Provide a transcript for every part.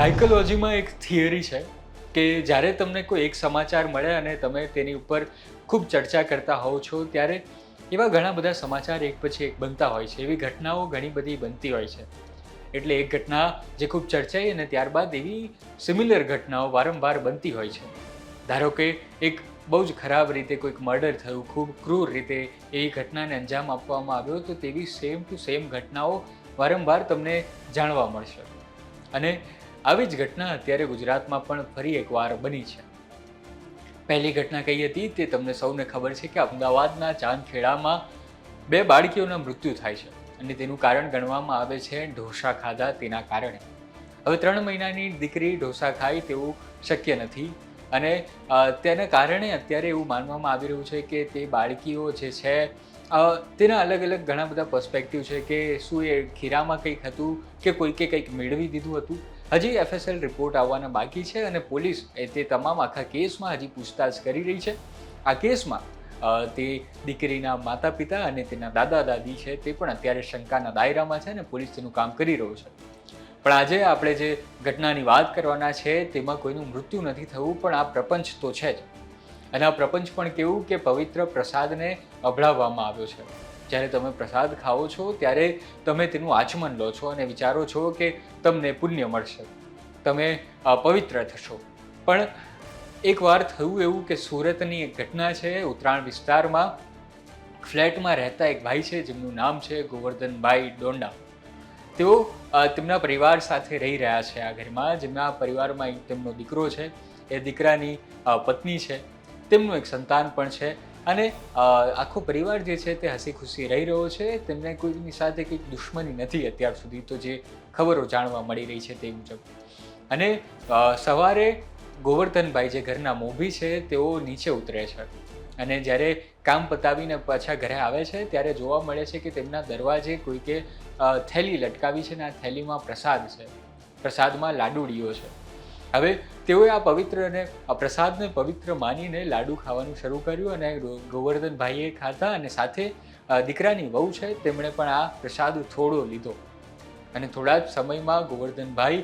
સાયકોલોજીમાં એક થિયરી છે કે જ્યારે તમને કોઈ એક સમાચાર મળે અને તમે તેની ઉપર ખૂબ ચર્ચા કરતા હોવ છો ત્યારે એવા ઘણા બધા સમાચાર એક પછી એક બનતા હોય છે. એવી ઘટનાઓ ઘણી બધી બનતી હોય છે. એટલે એક ઘટના જે ખૂબ ચર્ચાઈ અને ત્યારબાદ એવી સિમિલર ઘટનાઓ વારંવાર બનતી હોય છે. ધારો કે એક બહુ જ ખરાબ રીતે કોઈક મર્ડર થયું, ખૂબ ક્રૂર રીતે એ ઘટનાને અંજામ આપવામાં આવ્યો, તો તેવી સેમ ટુ સેમ ઘટનાઓ વારંવાર તમને જાણવા મળશે. અને આવી જ ઘટના અત્યારે ગુજરાતમાં પણ ફરી એકવાર બની છે. પહેલી ઘટના કઈ હતી તે તમને સૌને ખબર છે કે અમદાવાદના ચાંદખેડામાં 2 બાળકીઓના મૃત્યુ થાય છે અને તેનું કારણ ગણવામાં આવે છે ઢોસા ખાધા તેના કારણે. હવે 3 મહિનાની દીકરી ઢોસા ખાય તેવું શક્ય નથી અને તેના કારણે અત્યારે એવું માનવામાં આવી રહ્યું છે કે તે બાળકીઓ જે છે તેના અલગ અલગ ઘણા બધા પર્સપેક્ટિવ છે કે શું એ ખીરામાં કંઈક હતું કે કોઈકે કંઈક મેળવી દીધું હતું. હજી FSL રિપોર્ટ આવવાના બાકી છે અને પોલીસ તે તમામ આખા કેસમાં હજી પૂછતાછ કરી રહી છે. આ કેસમાં તે દીકરીના માતા પિતા અને તેના દાદા દાદી છે તે પણ અત્યારે શંકાના દાયરામાં છે અને પોલીસ તેનું કામ કરી રહ્યું છે. પણ આજે આપણે જે ઘટનાની વાત કરવાના છે તેમાં કોઈનું મૃત્યુ નથી થયું, પણ આ પ્રપંચ તો છે જ. અને આ પ્રપંચ પણ કેવું કે પવિત્ર પ્રસાદને અભડાવવામાં આવ્યો છે. જ્યારે તમે પ્રસાદ ખાઓ છો ત્યારે તમે તેનું આચમન લો છો અને વિચારો છો કે તમને પુણ્ય મળશે, તમે પવિત્ર થશો. પણ એકવાર થયું એવું કે સુરતની એક ઘટના છે. ઉત્તરાયણ વિસ્તારમાં ફ્લેટમાં રહેતા એક ભાઈ છે જેમનું નામ છે ગોવર્ધનભાઈ ડોંડા. તેઓ તેમના પરિવાર સાથે રહી રહ્યા છે આ ઘરમાં. જેમના પરિવારમાં તેમનો દીકરો છે, એ દીકરાની પત્ની છે, તેમનું એક સંતાન પણ છે અને આખો પરિવાર જે છે તે હસી ખુશી રહી રહ્યો છે. તેમને કોઈની સાથે કંઈક દુશ્મની નથી અત્યાર સુધી, તો જે ખબરો જાણવા મળી રહી છે તે મુજબ. અને સવારે ગોવર્ધનભાઈ જે ઘરના મોભી છે તેઓ નીચે ઉતરે છે અને જ્યારે કામ પતાવીને પાછા ઘરે આવે છે ત્યારે જોવા મળે છે કે તેમના દરવાજે કોઈકે થેલી લટકાવી છે અને આ થેલીમાં પ્રસાદ છે. પ્રસાદમાં લાડુડીઓ છે. હવે તેઓએ આ પવિત્ર અને આ પ્રસાદને પવિત્ર માનીને લાડુ ખાવાનું શરૂ કર્યું અને ગોવર્ધનભાઈએ ખાધા અને સાથે દીકરાની વહુ છે તેમણે પણ આ પ્રસાદ થોડો લીધો અને થોડા જ સમયમાં ગોવર્ધનભાઈ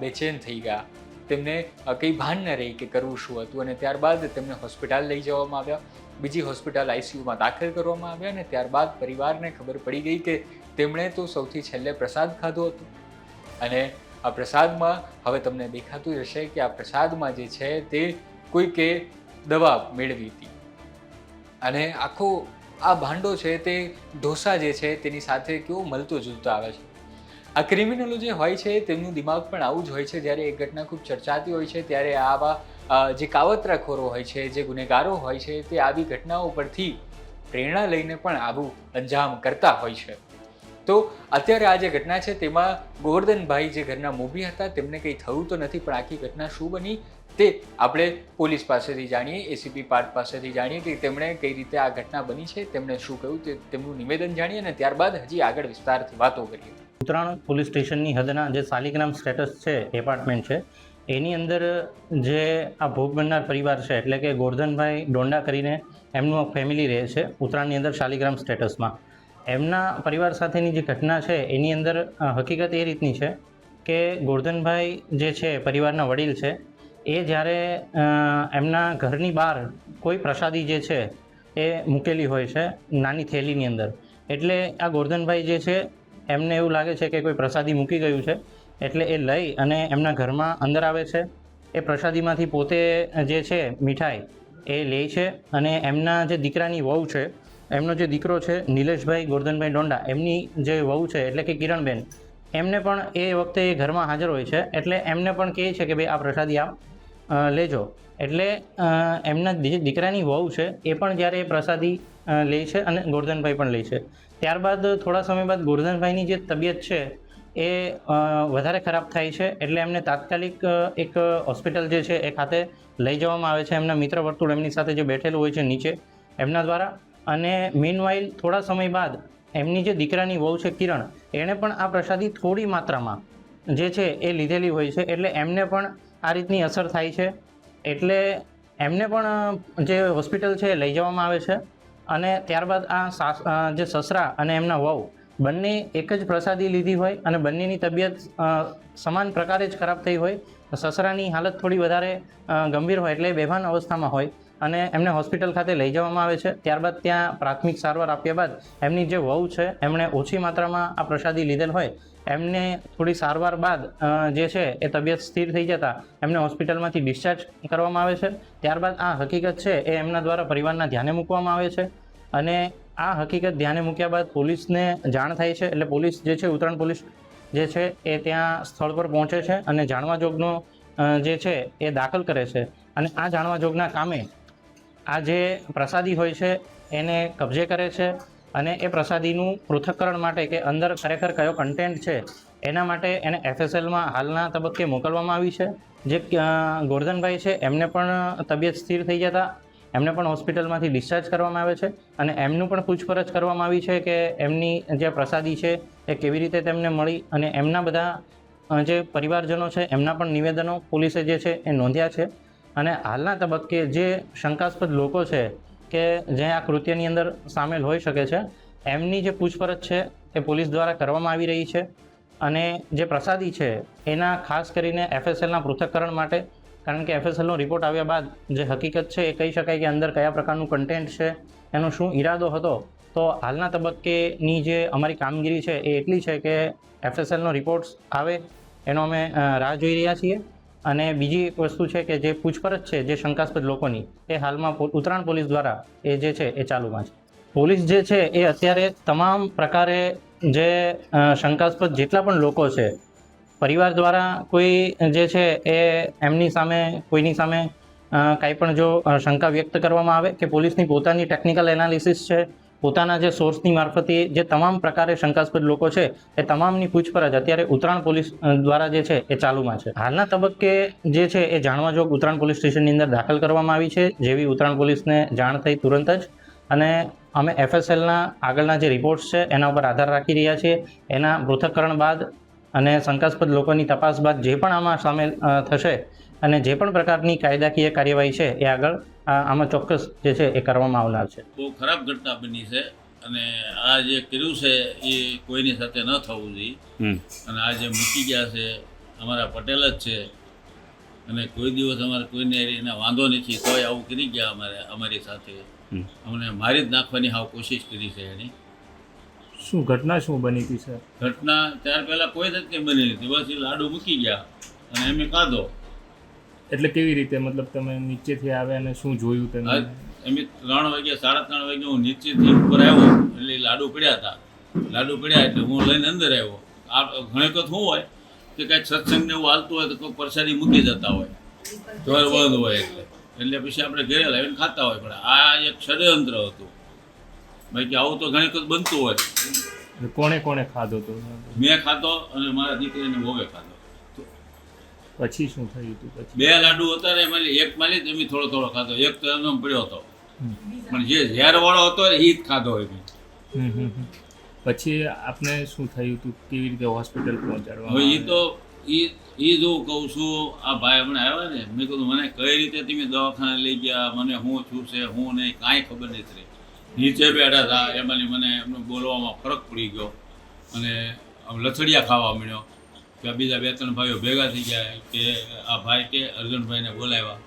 બેચેન થઈ ગયા. તેમને કંઈ ભાન ન રહી કે કરવું શું હતું અને ત્યારબાદ તેમને હોસ્પિટલ લઈ જવામાં આવ્યા. બીજી હોસ્પિટલ ICUમાં દાખલ કરવામાં આવ્યા અને ત્યારબાદ પરિવારને ખબર પડી ગઈ કે તેમણે તો સૌથી છેલ્લે પ્રસાદ ખાધો હતો અને આ પ્રસાદમાં હવે તમને દેખાતું હશે કે આ પ્રસાદમાં જે છે તે કોઈકે દવા મેળવી હતી અને આખો આ ભાંડો છે તે ઢોસા જે છે તેની સાથે કેવો મળતો જુલતો આવે છે. આ ક્રિમિનલો જે હોય છે તેમનું દિમાગ પણ આવું જ હોય છે. જ્યારે એક ઘટના ખૂબ ચર્ચાતી હોય છે ત્યારે આવા જે કાવતરાખોરો હોય છે, જે ગુનેગારો હોય છે, તે આવી ઘટનાઓ પરથી પ્રેરણા લઈને પણ આવું અંજામ કરતા હોય છે. તો અત્યારે આ જે ઘટના છે તેમાં ગોવર્ધનભાઈ જે ઘરના મોભી હતા તેમને કંઈ થયું તો નથી, પણ આખી ઘટના શું બની તે આપણે પોલીસ પાસેથી જાણીએ, ACP પાર્થ પાસેથી જાણીએ કે તેમણે કઈ રીતે આ ઘટના બની છે, તેમણે શું કહ્યું તે તેમનું નિવેદન જાણીએ અને ત્યારબાદ હજી આગળ વિસ્તારથી વાતો કરીએ. ઉત્તરાયણ પોલીસ સ્ટેશનની હદના જે શાલિગ્રામ સ્ટેટસ છે એપાર્ટમેન્ટ છે એની અંદર જે આ ભોગ બનનાર પરિવાર છે એટલે કે ગોવર્ધનભાઈ ડોંડા કરીને એમનું ફેમિલી રહે છે ઉત્તરાયણની અંદર શાલિગ્રામ સ્ટેટસમાં. એમના પરિવાર સાથેની જે ઘટના છે એની અંદર હકીકત એ રીતની છે કે ગોવર્ધનભાઈ જે છે પરિવારના વડીલ છે એ જ્યારે એમના ઘરની બહાર કોઈ પ્રસાદી જે છે એ મૂકેલી હોય છે નાની થેલીની અંદર. એટલે આ ગોવર્ધનભાઈ જે છે એમને એવું લાગે છે કે કોઈ પ્રસાદી મૂકી ગયું છે એટલે એ લઈ અને એમના ઘરમાં અંદર આવે છે. એ પ્રસાદીમાંથી પોતે જે છે મીઠાઈ એ લે છે અને એમના જે દીકરાની વહુ છે, એમનો જે દીકરો છે નિલેશભાઈ ગોવર્ધનભાઈ ડોંડા, એમની જે વહુ છે એટલે કે કિરણબેન, એમને પણ એ વખતે એ ઘરમાં હાજર હોય છે. એટલે એમને પણ કહે છે કે ભાઈ આ પ્રસાદી આપ લેજો. એટલે એમના જે દીકરાની વહુ છે એ પણ જ્યારે એ પ્રસાદી લે છે અને ગોવર્ધનભાઈ પણ લે છે. ત્યારબાદ થોડા સમય બાદ ગોવર્ધનભાઈની જે તબિયત છે એ વધારે ખરાબ થાય છે. એટલે એમને તાત્કાલિક એક હોસ્પિટલ જે છે એ ખાતે લઈ જવામાં આવે છે એમના મિત્ર વર્તુળ એમની સાથે જે બેઠેલું હોય છે નીચે એમના દ્વારા. અને મીનવાઇલ થોડા સમય બાદ એમની જે દીકરાની વહુ છે કિરણ, એણે પણ આ પ્રસાદી થોડી માત્રામાં જે છે એ લીધેલી હોય છે. એટલે એમને પણ આ રીતની અસર થાય છે. એટલે એમને પણ જે હોસ્પિટલ છે લઈ જવામાં આવે છે અને ત્યારબાદ આ જે સસરા અને એમના વહુ બંને એક જ પ્રસાદી લીધી હોય અને બંનેની તબિયત સમાન પ્રકારે જ ખરાબ થઈ હોય. સસરાની હાલત થોડી વધારે ગંભીર હોય એટલે બેભાન અવસ્થામાં હોય અને એમને હોસ્પિટલ ખાતે લઈ જવામાં આવે છે. ત્યારબાદ ત્યાં પ્રાથમિક સારવાર આપ્યા બાદ એમની જે વહુ છે એમણે ઓછી માત્રામાં આ પ્રસાદી લીધેલ હોય, એમને થોડી સારવાર બાદ જે છે એ તબિયત સ્થિર થઈ જતાં એમને હોસ્પિટલમાંથી ડિસ્ચાર્જ કરવામાં આવે છે. ત્યારબાદ આ હકીકત છે એ એમના દ્વારા પરિવારના ધ્યાને મૂકવામાં આવે છે અને આ હકીકત ધ્યાને મૂક્યા બાદ પોલીસને જાણ થાય છે. એટલે પોલીસ જે છે ઉત્તરાયણ પોલીસ જે છે એ ત્યાં સ્થળ પર પહોંચે છે અને જાણવા જોગનો જે છે એ દાખલ કરે છે અને આ જાણવા જોગના કામે આ જે પ્રસાદી હોય છે એને કબજે કરે છે અને એ પ્રસાદીનું પૃથ્થકરણ માટે કે અંદર ખરેખર કયો કન્ટેન્ટ છે એના માટે એને FSLમાં હાલના તબક્કે મોકલવામાં આવી છે. જે ગોરધનભાઈ છે એમને પણ તબિયત સ્થિર થઈ જતાં એમને પણ હોસ્પિટલમાંથી ડિસ્ચાર્જ કરવામાં આવે છે અને એમનું પણ પૂછપરછ કરવામાં આવી છે કે એમની જે પ્રસાદી છે એ કેવી રીતે તેમને મળી અને એમના બધા જે પરિવારજનો છે એમના પણ નિવેદનો પોલીસે જે છે એ નોંધ્યા છે. અને હાલના તબક્કે જે શંકાસ્પદ લોકો છે કે જે આ કૃત્યની અંદર સામેલ હોઈ શકે છે એમની જે પૂછપરછ છે એ પોલીસ દ્વારા કરવામાં આવી રહી છે અને જે પ્રસાદી છે એના ખાસ કરીને FSLના પૃથ્થકરણ માટે, કારણ કે FSLનો રિપોર્ટ આવ્યા બાદ જે હકીકત છે એ કહી શકાય કે અંદર કયા પ્રકારનું કન્ટેન્ટ છે, એનો શું ઈરાદો હતો. તો હાલના તબક્કેની જે અમારી કામગીરી છે એ એટલી છે કે FSLનો રિપોર્ટ આવે એનો અમે રાહ જોઈ રહ્યા છીએ. અને બીજી એક વસ્તુ છે કે જે પૂછપરછ છે જે શંકાસ્પદ લોકોની એ હાલમાં ઉત્તરાયણ પોલીસ દ્વારા એ જે છે એ ચાલુમાં છે. પોલીસ જે છે એ અત્યારે તમામ પ્રકારે જે શંકાસ્પદ જેટલા પણ લોકો છે, પરિવાર દ્વારા કોઈ જે છે એ એમની સામે કોઈની સામે કાંઈ પણ જો શંકા વ્યક્ત કરવામાં આવે કે પોલીસની પોતાની ટેકનિકલ એનાલિસિસ છે, પોતાના જે સોર્સની મારફતે જે તમામ પ્રકારે શંકાસ્પદ લોકો છે એ તમામની પૂછપરછ અત્યારે ઉત્તરાયણ પોલીસ દ્વારા જે છે એ ચાલુમાં છે. હાલના તબક્કે જે છે એ જાણવા જોગ ઉત્તરાયણ પોલીસ સ્ટેશનની અંદર દાખલ કરવામાં આવી છે. જેવી ઉત્તરાયણ પોલીસને જાણ થઈ તુરંત જ અને અમે FSLના આગળના જે રિપોર્ટ્સ છે એના ઉપર આધાર રાખી રહ્યા છીએ. એના પૃથ્થકરણ બાદ અને શંકાસ્પદ લોકોની તપાસ બાદ જે પણ આમાં સામેલ થશે અને જે પણ પ્રકારની કાયદાકીય કાર્યવાહી છે એ આગળ આમાં ચોક્કસ જે છે એ કરવામાં આવનાર છે. બહુ ખરાબ ઘટના બની છે અને આ જે કર્યું છે એ કોઈની સાથે ન થવું જોઈએ અને આ જે મૂકી ગયા છે અમારા પટેલ જ છે અને કોઈ દિવસ અમારે કોઈને એને વાંધો નથી તોય આવું કરી ગયા અમારી સાથે અમને મારી જ નાખવાની હાવ કોશિશ કરી છે એની. શું ઘટના શું બની હતી સર? ઘટના ત્યાર પહેલાં કોઈ જ કંઈ બની નથી, બસ એ લાડુ મૂકી ગયા અને એમ ખાધો. એટલે કેવી રીતે, મતલબ તમે નીચેથી આવ્યા અને શું જોયું તમે? એમ 3 વાગ્યા 3:30 વાગે હું નીચેથી ઉપર આવ્યો એટલે લાડુ પડ્યા હતા. લાડુ પડ્યા એટલે હું લઈને અંદર આવ્યો. આ ઘણી વખત શું હોય કે કાંઈક સત્સંગને એવું હાલતું હોય તો કોઈ પ્રસાદી મૂકી જતા હોય, ચોર બંધ હોય એટલે પછી આપણે ઘરે લાવીને ખાતા હોય. પણ આ એક ષડયંત્ર હતું. બાકી આવું તો ઘણી વખત બનતું હોય. કોણે કોણે ખાધો તો? મેં ખાધો અને મારા દીકરીને વહુએ ખાધો. પછી શું થયું હતું? પછી 2 લાડુ હતા ને એમાં એક માલી એમ થોડો થોડો ખાધો, એક તો એમનો પડ્યો હતો. પણ જે ઝેરવાળો હતો એ જ ખાધો હોય મેં. પછી આપને શું થયું હતું? કેવી રીતે હોસ્પિટલ પહોંચાડવા? હવે એ તો એ જો કહું છું, આ ભાઈ હમણાં આવ્યા ને, મેં કીધું મને કઈ રીતે તમે દવાખાને લઈ ગયા, મને શું થયું છે શું નહીં કાંઈ ખબર નથી રહી. નીચે બેઠા હતા એમાંની મને એમને બોલવામાં ફરક પડી ગયો અને લથડિયા ખાવા મળ્યો કે બીજા 2-3 ભાઈઓ ભેગા થઈ ગયા કે આ ભાઈ કે અર્જુનભાઈને બોલાવ્યા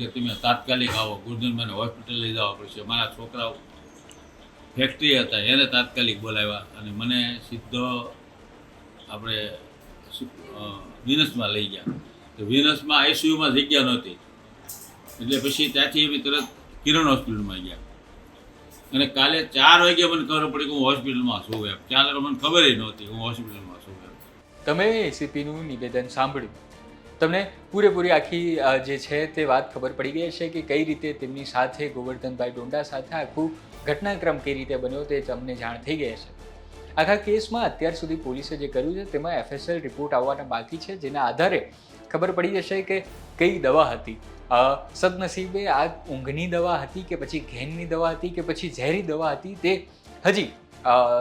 કે તમે તાત્કાલિક આવો, ગુરજનભાઈને હોસ્પિટલ લઈ જવા પડશે. મારા છોકરાઓ ફેક્ટરી હતા એને તાત્કાલિક બોલાવ્યા અને મને સીધો આપણે વિનસમાં લઈ ગયા. તો વિનસમાં ICUમાં જગ્યા નહોતી એટલે પછી ત્યાંથી અમે તરત કિરણ હોસ્પિટલમાં ગયા અને કાલે 4 વાગે મને ખબર પડી કે હું હોસ્પિટલમાં છું એમ. ત્યાં મને ખબર નહોતી હું હોસ્પિટલમાં છું એમ. તમે ACPનું નિવેદન સાંભળ્યું, તમને પૂરેપૂરી આખી જે છે તે વાત ખબર પડી ગઈ છે કે કઈ રીતે તેમની સાથે ગોવર્ધનભાઈ ડોંડા સાથે આખું ઘટનાક્રમ કઈ રીતે બન્યો તે તમને જાણ થઈ ગઈ છે. આખા કેસમાં અત્યાર સુધી પોલીસે જે કર્યું છે તેમાં FSL રિપોર્ટ આવવાના બાકી છે, જેના આધારે ખબર પડી જશે કે કઈ દવા હતી. સદનસીબે આ ઊંઘની દવા હતી કે પછી ઘેનની દવા હતી કે પછી ઝેરી દવા હતી તે હજી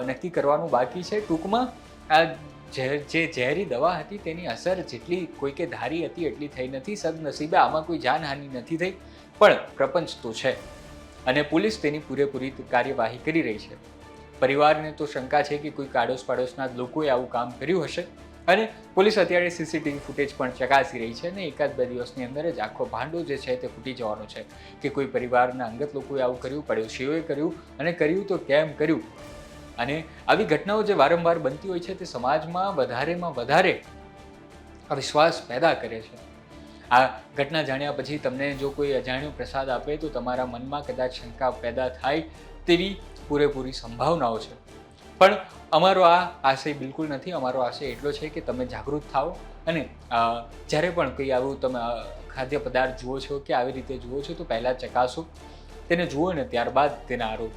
નક્કી કરવાનું બાકી છે. ટૂંકમાં આ જે ઝેરી દવા હતી તેની અસર જેટલી કોઈકે ધારી હતી એટલી થઈ નથી. સદનસીબે આમાં કોઈ જાનહાનિ નથી થઈ, પણ પ્રપંચ તો છે અને પોલીસ તેની પૂરેપૂરી કાર્યવાહી કરી રહી છે. પરિવારને તો શંકા છે કે કોઈ આડોશ પાડોશના લોકોએ આવું કામ કર્યું હશે અને પોલીસ અત્યારે સીસીટીવી ફૂટેજ પણ ચકાસી રહી છે અને એકાદ બે દિવસની અંદર જ આખો ભાંડો જે છે તે ફૂટી જવાનો છે કે કોઈ પરિવારના અંગત લોકોએ આવું કર્યું, પડોશીઓએ કર્યું અને કર્યું તો કેમ કર્યું. અને આવી ઘટનાઓ જે વારંવાર બનતી હોય છે તે સમાજમાં વધારેમાં વધારે અવિશ્વાસ પેદા કરે છે. આ ઘટના જાણ્યા પછી તમને જો કોઈ અજાણ્યો પ્રસાદ આપે તો તમારા મનમાં કદાચ શંકા પેદા થાય તેવી પૂરેપૂરી સંભાવનાઓ છે. પણ અમારો આ આશય બિલકુલ નથી. અમારો આશય એટલો છે કે તમે જાગૃત થાઓ અને જ્યારે પણ કંઈ આવું તમે ખાદ્ય પદાર્થ જુઓ છો કે આવી રીતે જુઓ છો તો પહેલાં ચકાસો, તેને જુઓ ને ત્યારબાદ તેના આરોપ.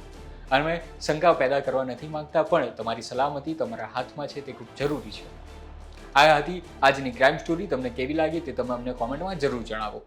અમે શંકા પેદા કરવા નથી માંગતા, પણ તમારી સલામતી તમારા હાથમાં છે તે ખૂબ જરૂરી છે. આ હતી આજની ક્રાઇમ સ્ટોરી. તમને કેવી લાગી તે તમે અમને કોમેન્ટમાં જરૂર જણાવો.